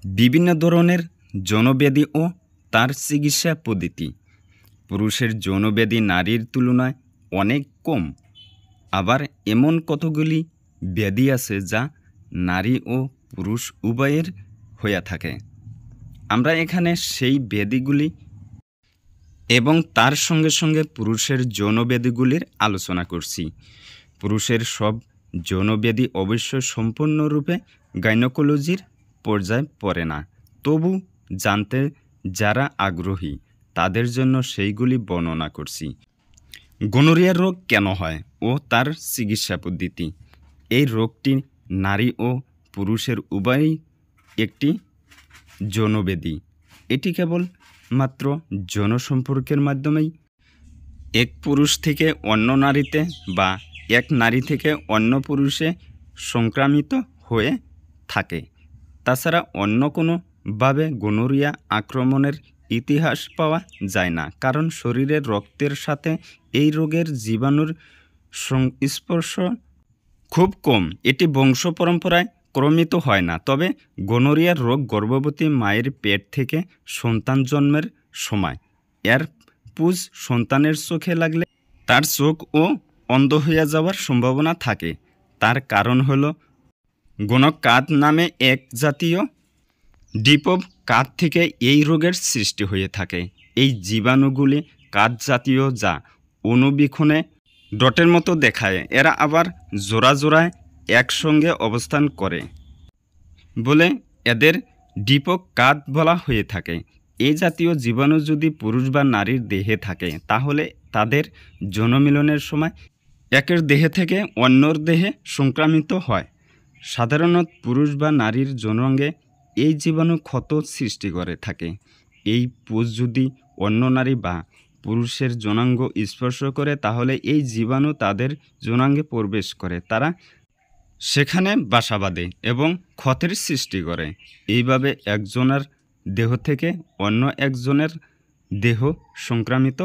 বিভিন্ন ধরনের যৌনব্যাধি ও তার চিকিৎসা পদ্ধতি। পুরুষের যৌনব্যাধি নারীর তুলনায় অনেক কম। আবার এমন কতগুলি ব্যাধি আছে যা নারী ও পুরুষ উভয়ের হয়ে থাকে। আমরা এখানে সেই ব্যাধিগুলি এবং তার সঙ্গে সঙ্গে পুরুষের যৌনব্যাধিগুলির আলোচনা করছি। পুরুষের সব যৌনব্যাধি অবশ্য সম্পূর্ণরূপে গাইনোকোলজির পর্যায়ে পড়ে না, তবু জানতে যারা আগ্রহী তাদের জন্য সেইগুলি বর্ণনা করছি। গনোরিয়া রোগ কেন হয় ও তার চিকিৎসা পদ্ধতি। এই রোগটি নারী ও পুরুষের উভয়ই একটি যৌনব্যাধি। এটি কেবল মাত্র যৌন সম্পর্কের মাধ্যমেই এক পুরুষ থেকে অন্য নারীতে বা এক নারী থেকে অন্য পুরুষে সংক্রামিত হয়ে থাকে। তাছাড়া অন্য কোনোভাবে গনোরিয়া আক্রমণের ইতিহাস পাওয়া যায় না, কারণ শরীরের রক্তের সাথে এই রোগের জীবাণুর সংস্পর্শ খুব কম। এটি বংশ পরম্পরায় ক্রমিত হয় না। তবে গনোরিয়ার রোগ গর্ভবতী মায়ের পেট থেকে সন্তান জন্মের সময় এর পুঁজ সন্তানের চোখে লাগলে তার চোখ ও অন্ধ হয়ে যাওয়ার সম্ভাবনা থাকে। তার কারণ হল গোনকাদ নামে এক জাতীয় ডিপব কাদ থেকে এই রোগের সৃষ্টি হয়ে থাকে। এই জীবাণুগুলি কাদ জাতীয়, যা অণুবীক্ষণে ডটের মতো দেখায়। এরা আবার জোড়া জোড়ায় একসঙ্গে অবস্থান করে বলে এদের ডিপক কাদ বলা হয়ে থাকে। এই জাতীয় জীবাণু যদি পুরুষ বা নারীর দেহে থাকে তাহলে তাদের যৌনমিলনের সময় একের দেহে থেকে অন্যর দেহে সংক্রামিত হয়। সাধারণত পুরুষ বা নারীর যৌনাঙ্গে এই জীবাণু ক্ষত সৃষ্টি করে থাকে। এই পুঁজ যদি অন্য নারী বা পুরুষের যৌনাঙ্গ স্পর্শ করে তাহলে এই জীবাণু তাদের যৌনাঙ্গে প্রবেশ করে, তারা সেখানে বাসা বাঁধে এবং ক্ষতের সৃষ্টি করে। এইভাবে একজনের দেহ থেকে অন্য একজনের দেহ সংক্রামিত